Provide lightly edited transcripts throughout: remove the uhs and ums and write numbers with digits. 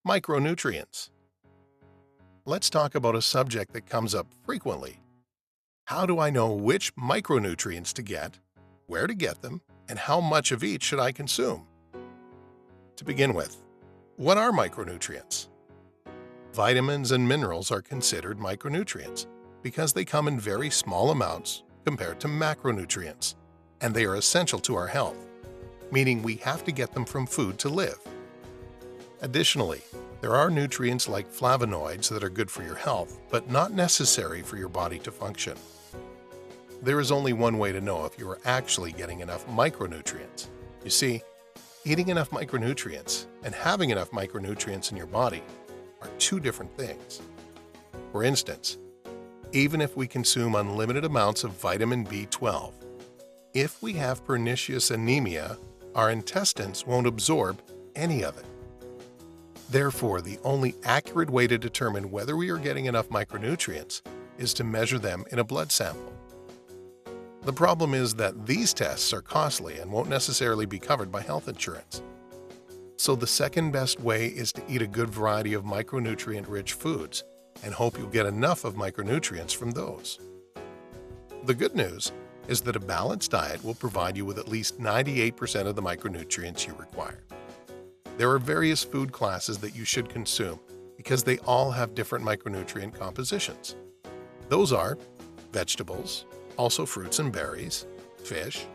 Micronutrients. Let's talk about a subject that comes up frequently. How do I know which micronutrients to get, where to get them, and how much of each should I consume? To begin with, what are micronutrients? Vitamins and minerals are considered micronutrients because they come in very small amounts compared to macronutrients, and they are essential to our health, meaning we have to get them from food to live. Additionally, there are nutrients like flavonoids that are good for your health, but not necessary for your body to function. There is only one way to know if you are actually getting enough micronutrients. You see, eating enough micronutrients and having enough micronutrients in your body are two different things. For instance, even if we consume unlimited amounts of vitamin B12, if we have pernicious anemia, our intestines won't absorb any of it. Therefore, the only accurate way to determine whether we are getting enough micronutrients is to measure them in a blood sample. The problem is that these tests are costly and won't necessarily be covered by health insurance. So the second best way is to eat a good variety of micronutrient-rich foods and hope you'll get enough of micronutrients from those. The good news is that a balanced diet will provide you with at least 98% of the micronutrients you require. There are various food classes that you should consume because they all have different micronutrient compositions. Those are vegetables, also fruits and berries, fish,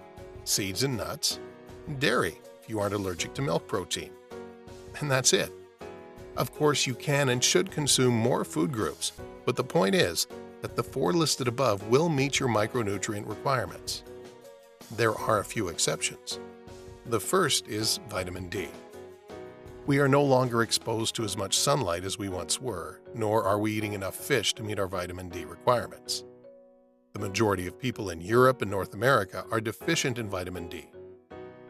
seeds and nuts, and dairy if you aren't allergic to milk protein. And that's it. Of course, you can and should consume more food groups, but the point is that the four listed above will meet your micronutrient requirements. There are a few exceptions. The first is vitamin D. We are no longer exposed to as much sunlight as we once were, nor are we eating enough fish to meet our vitamin D requirements. The majority of people in Europe and North America are deficient in vitamin D.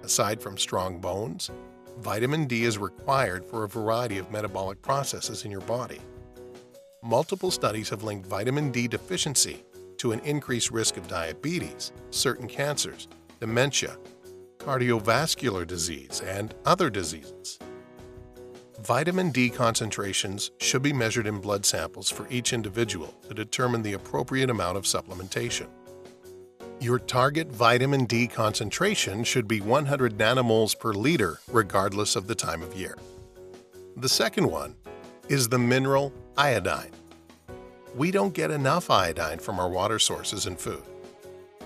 Aside from strong bones, vitamin D is required for a variety of metabolic processes in your body. Multiple studies have linked vitamin D deficiency to an increased risk of diabetes, certain cancers, dementia, cardiovascular disease, and other diseases. Vitamin D concentrations should be measured in blood samples for each individual to determine the appropriate amount of supplementation. Your target vitamin D concentration should be 100 nanomoles per liter regardless of the time of year. The second one is the mineral iodine. We don't get enough iodine from our water sources and food.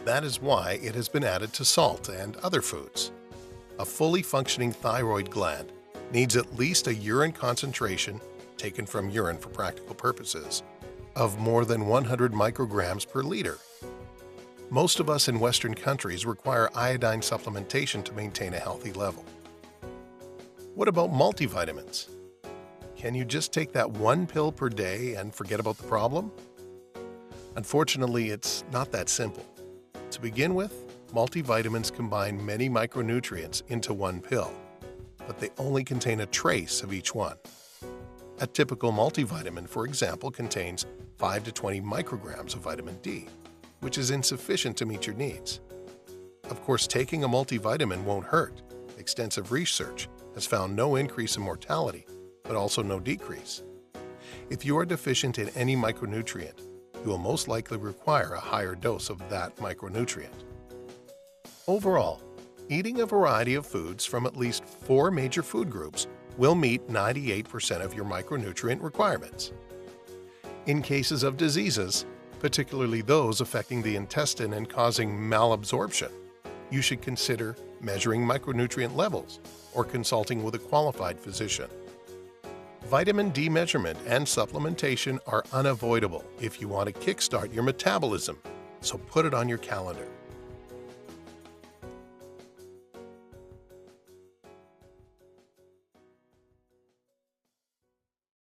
That is why it has been added to salt and other foods. A fully functioning thyroid gland needs at least a urine concentration, taken from urine for practical purposes, of more than 100 micrograms per liter. Most of us in Western countries require iodine supplementation to maintain a healthy level. What about multivitamins? Can you just take that one pill per day and forget about the problem? Unfortunately, it's not that simple. To begin with, multivitamins combine many micronutrients into one pill, but they only contain a trace of each one. A typical multivitamin, for example, contains 5 to 20 micrograms of vitamin D, which is insufficient to meet your needs. Of course, taking a multivitamin won't hurt. Extensive research has found no increase in mortality, but also no decrease. If you are deficient in any micronutrient, you will most likely require a higher dose of that micronutrient. Overall, eating a variety of foods from at least 4 major food groups will meet 98% of your micronutrient requirements. In cases of diseases, particularly those affecting the intestine and causing malabsorption, you should consider measuring micronutrient levels or consulting with a qualified physician. Vitamin D measurement and supplementation are unavoidable if you want to kickstart your metabolism, so put it on your calendar.